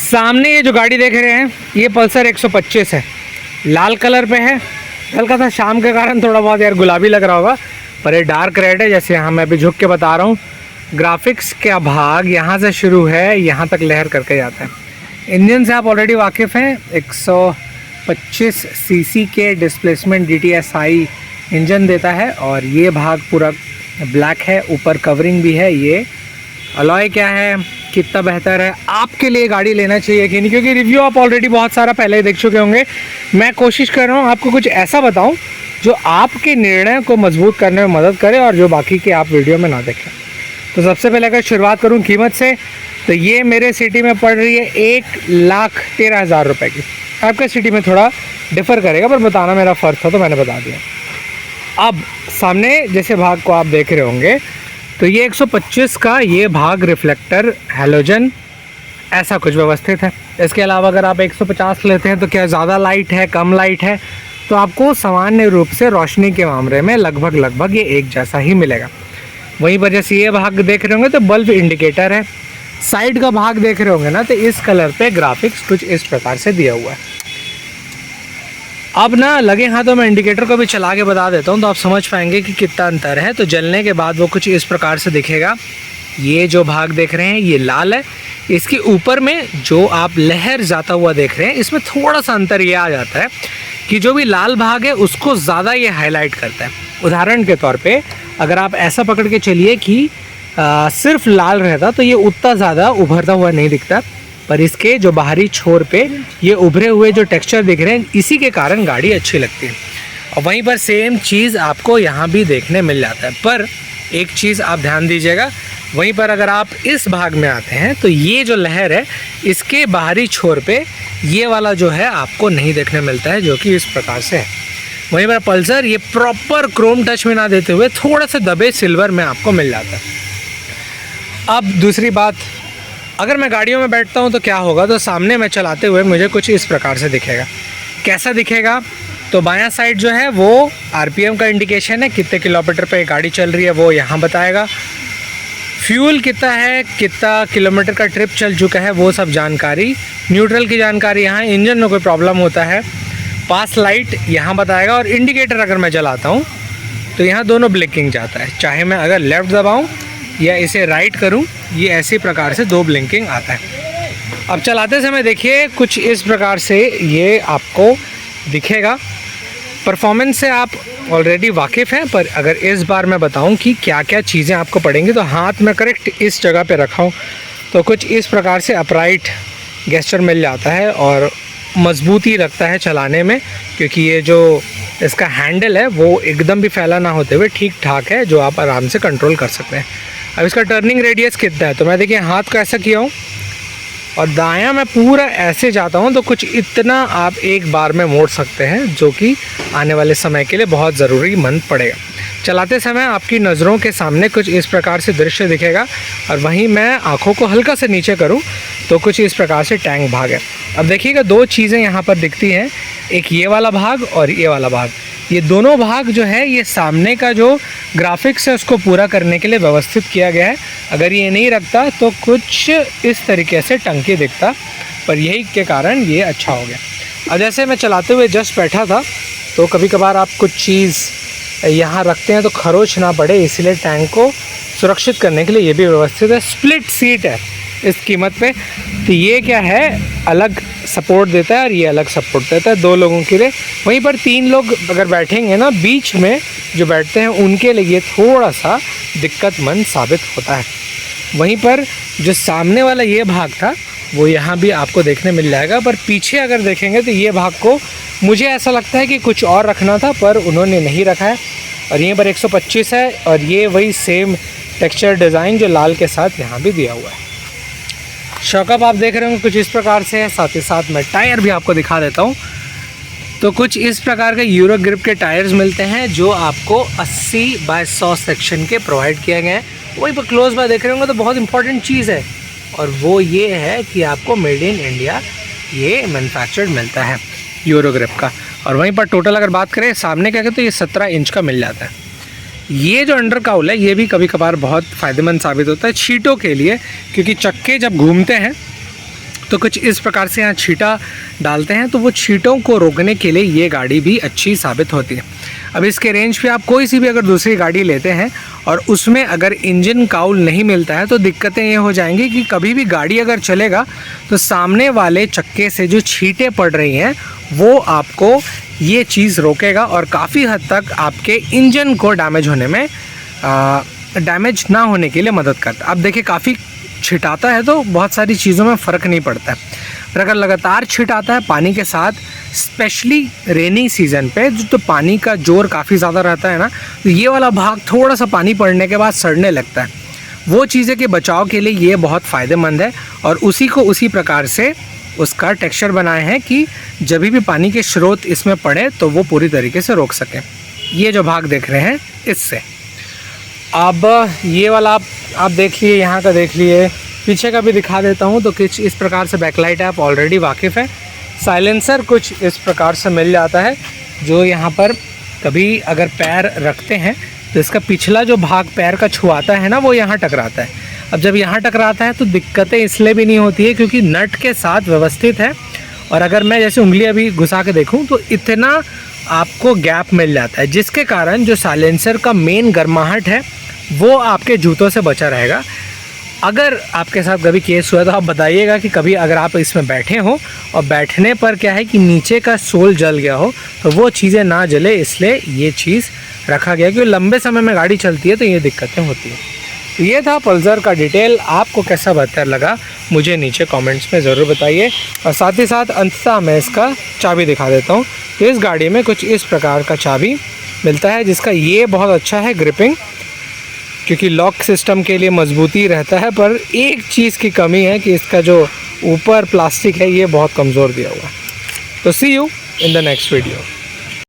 सामने ये जो गाड़ी देख रहे हैं ये पल्सर 125 है, लाल कलर पे है। हल्का सा शाम के कारण थोड़ा बहुत यार गुलाबी लग रहा होगा, पर ये डार्क रेड है। जैसे यहाँ मैं अभी झुक के बता रहा हूँ, ग्राफिक्स का भाग यहाँ से शुरू है, यहाँ तक लहर करके जाता है। इंजन से आप ऑलरेडी वाकिफ़ हैं, 125 सीसी के डिस्प्लेसमेंट DTSI इंजन देता है। और ये भाग पूरा ब्लैक है, ऊपर कवरिंग भी है। ये अलॉय क्या है, कितना बेहतर है, आपके लिए गाड़ी लेना चाहिए कि नहीं, क्योंकि रिव्यू आप ऑलरेडी बहुत सारा पहले ही देख चुके होंगे। मैं कोशिश कर रहा हूँ आपको कुछ ऐसा बताऊँ जो आपके निर्णय को मजबूत करने में मदद करे और जो बाकी के आप वीडियो में ना देखें। तो सबसे पहले अगर शुरुआत करूँ कीमत से, तो ये मेरे सिटी में पड़ रही है 1,13,000 रुपये की। आपके सिटी में थोड़ा डिफ़र करेगा, पर बताना मेरा फ़र्ज था तो मैंने बता दिया। अब सामने जैसे भाग को आप देख रहे होंगे, तो ये 125 का ये भाग रिफ्लेक्टर हैलोजन ऐसा कुछ व्यवस्थित है। इसके अलावा अगर आप 150 लेते हैं तो क्या ज़्यादा लाइट है, कम लाइट है, तो आपको सामान्य रूप से रोशनी के मामले में लगभग ये एक जैसा ही मिलेगा। वहीं पर जैसे ये भाग देख रहे होंगे तो बल्ब इंडिकेटर है। साइड का भाग देख रहे होंगे ना, तो इस कलर पे ग्राफिक्स कुछ इस प्रकार से दिया हुआ है। अब ना लगे हाथों में इंडिकेटर को भी चला के बता देता हूँ तो आप समझ पाएंगे कि कितना अंतर है। तो जलने के बाद वो कुछ इस प्रकार से दिखेगा। ये जो भाग देख रहे हैं ये लाल है, इसके ऊपर में जो आप लहर जाता हुआ देख रहे हैं, इसमें थोड़ा सा अंतर ये आ जाता है कि जो भी लाल भाग है उसको ज़्यादा ये हाईलाइट करता है। उदाहरण के तौर पे अगर आप ऐसा पकड़ के चलिए कि सिर्फ लाल रहता तो ये उतना ज़्यादा उभरता हुआ नहीं दिखता, पर इसके जो बाहरी छोर पे ये उभरे हुए जो टेक्सचर दिख रहे हैं, इसी के कारण गाड़ी अच्छी लगती है। और वहीं पर सेम चीज़ आपको यहाँ भी देखने मिल जाता है। पर एक चीज़ आप ध्यान दीजिएगा, वहीं पर अगर आप इस भाग में आते हैं तो ये जो लहर है इसके बाहरी छोर पे ये वाला जो है आपको नहीं देखने मिलता है, जो कि इस प्रकार से है। वहीं पर पल्सर ये प्रॉपर क्रोम टच में ना देते हुए थोड़ा सा दबे सिल्वर में आपको मिल जाता है। अब दूसरी बात, अगर मैं गाड़ियों में बैठता हूं तो क्या होगा, तो सामने मैं चलाते हुए मुझे कुछ इस प्रकार से दिखेगा। कैसा दिखेगा, तो बायां साइड जो है वो RPM का इंडिकेशन है, कितने किलोमीटर पे गाड़ी चल रही है वो यहाँ बताएगा। फ्यूल कितना है, कितना किलोमीटर का ट्रिप चल चुका है, वो सब जानकारी। न्यूट्रल की जानकारी यहाँ, इंजन में कोई प्रॉब्लम होता है, पास लाइट यहाँ बताएगा। और इंडिकेटर अगर मैं जलाता हूँ तो यहाँ दोनों ब्लिंकिंग जाता है, चाहे मैं अगर लेफ़्ट दबाऊँ या इसे राइट करूं, ये ऐसे प्रकार से दो ब्लिंकिंग आता है। अब चलाते समय देखिए कुछ इस प्रकार से ये आपको दिखेगा। परफॉर्मेंस से आप ऑलरेडी वाकिफ़ हैं, पर अगर इस बार मैं बताऊं कि क्या क्या चीज़ें आपको पड़ेंगी, तो हाथ में करेक्ट इस जगह पे रखा हूं तो कुछ इस प्रकार से अपराइट गेस्चर मिल जाता है और मजबूती रखता है चलाने में, क्योंकि ये जो इसका हैंडल है वो एकदम भी फैला ना होते हुए ठीक ठाक है, जो आप आराम से कंट्रोल कर सकते हैं। अब इसका टर्निंग रेडियस कितना है, तो मैं देखिए हाथ को ऐसा किया हूँ और दायां मैं पूरा ऐसे जाता हूँ तो कुछ इतना आप एक बार में मोड़ सकते हैं, जो कि आने वाले समय के लिए बहुत ज़रूरी मंद पड़ेगा। चलाते समय आपकी नज़रों के सामने कुछ इस प्रकार से दृश्य दिखेगा, और वहीं मैं आँखों को हल्का से नीचे करूँ तो कुछ इस प्रकार से टैंक भाग है। अब देखिएगा दो चीज़ें यहाँ पर दिखती हैं, एक ये वाला भाग और ये वाला भाग। ये दोनों भाग जो है ये सामने का जो ग्राफिक्स है उसको पूरा करने के लिए व्यवस्थित किया गया है। अगर ये नहीं रखता तो कुछ इस तरीके से टंकी दिखता, पर यही के कारण ये अच्छा हो गया। अब जैसे मैं चलाते हुए जस्ट बैठा था, तो कभी कभार आप कुछ चीज़ यहाँ रखते हैं तो खरोच ना पड़े, इसलिए टैंक को सुरक्षित करने के लिए ये भी व्यवस्थित है। स्प्लिट सीट है इस कीमत पे, तो ये क्या है, अलग सपोर्ट देता है और ये अलग सपोर्ट देता है दो लोगों के लिए। वहीं पर तीन लोग अगर बैठेंगे ना, बीच में जो बैठते हैं उनके लिए ये थोड़ा सा दिक्कतमंद साबित होता है। वहीं पर जो सामने वाला ये भाग था वो यहाँ भी आपको देखने मिल जाएगा, पर पीछे अगर देखेंगे तो ये भाग को मुझे ऐसा लगता है कि कुछ और रखना था, पर उन्होंने नहीं रखा है। और यहीं पर 125 है और ये वही सेम टेक्सचर डिज़ाइन जो लाल के साथ यहाँ भी दिया हुआ है। शॉकअप आप देख रहे होंगे कुछ इस प्रकार से है। साथ ही साथ मैं टायर भी आपको दिखा देता हूँ, तो कुछ इस प्रकार के यूरो ग्रिप के टायर्स मिलते हैं जो आपको 80/100 सेक्शन के प्रोवाइड किए गए हैं। वहीं पर क्लोज बाय देख रहे होंगे तो बहुत इंपॉर्टेंट चीज़ है, और वो ये है कि आपको मेड इन इंडिया ये मैन्युफैक्चर्ड मिलता है यूरो ग्रिप का। और वहीं पर टोटल अगर बात करें सामने क्या कहते तो ये 17 इंच का मिल जाता है। ये जो अंडर काउल है ये भी कभी कभार बहुत फ़ायदेमंद साबित होता है शीटों के लिए, क्योंकि चक्के जब घूमते हैं तो कुछ इस प्रकार से यहाँ छींटा डालते हैं, तो वो छींटों को रोकने के लिए ये गाड़ी भी अच्छी साबित होती है। अब इसके रेंज पे आप कोई सी भी अगर दूसरी गाड़ी लेते हैं और उसमें अगर इंजन काउल नहीं मिलता है तो दिक्कतें ये हो जाएंगी कि कभी भी गाड़ी अगर चलेगा तो सामने वाले चक्के से जो छींटें पड़ रही हैं वो आपको ये चीज़ रोकेगा और काफ़ी हद तक आपके इंजन को डैमेज होने में डैमेज ना होने के लिए मदद करता है। अब देखिए काफ़ी छिटाता है तो बहुत सारी चीज़ों में फ़र्क नहीं पड़ता है, पर अगर लगातार छिटाता है पानी के साथ, स्पेशली रेनी सीज़न पे तो पानी का जोर काफ़ी ज़्यादा रहता है ना, तो ये वाला भाग थोड़ा सा पानी पड़ने के बाद सड़ने लगता है। वो चीज़ें के बचाव के लिए ये बहुत फ़ायदेमंद है और उसी को उसी प्रकार से उसका टेक्सचर बनाए हैं कि जब भी पानी के स्रोत इसमें पड़े तो वो पूरी तरीके से रोक सकें। ये जो भाग देख रहे हैं इससे। अब ये वाला आप देख लिए, यहाँ का देख लिए, पीछे का भी दिखा देता हूँ। तो कुछ इस प्रकार से बैकलाइट है, आप ऑलरेडी वाकिफ़ है। साइलेंसर कुछ इस प्रकार से मिल जाता है, जो यहाँ पर कभी अगर पैर रखते हैं तो इसका पिछला जो भाग पैर का छुआता है ना वो यहाँ टकराता है। अब जब यहाँ टकराता है तो दिक्कतें इसलिए भी नहीं होती है क्योंकि नट के साथ व्यवस्थित है, और अगर मैं जैसे उंगली अभी घुसा के देखूँ तो इतना आपको गैप मिल जाता है, जिसके कारण जो साइलेंसर का मेन गर्माहट है वो आपके जूतों से बचा रहेगा। अगर आपके साथ कभी केस हुआ तो आप बताइएगा कि कभी अगर आप इसमें बैठे हो और बैठने पर क्या है कि नीचे का सोल जल गया हो, तो वो चीज़ें ना जले इसलिए ये चीज़ रखा गया, क्योंकि लंबे समय में गाड़ी चलती है तो ये दिक्कतें होती हैं। तो ये था पल्सर का डिटेल। आपको कैसा बेहतर लगा मुझे नीचे कमेंट्स में ज़रूर बताइए, और साथ ही साथ अंततः मैं इसका चाबी दिखा देता हूँ। तो इस गाड़ी में कुछ इस प्रकार का चाबी मिलता है, जिसका ये बहुत अच्छा है ग्रिपिंग, क्योंकि लॉक सिस्टम के लिए मजबूती रहता है, पर एक चीज़ की कमी है कि इसका जो ऊपर प्लास्टिक है ये बहुत कमज़ोर दिया हुआ है। तो see you in the next video.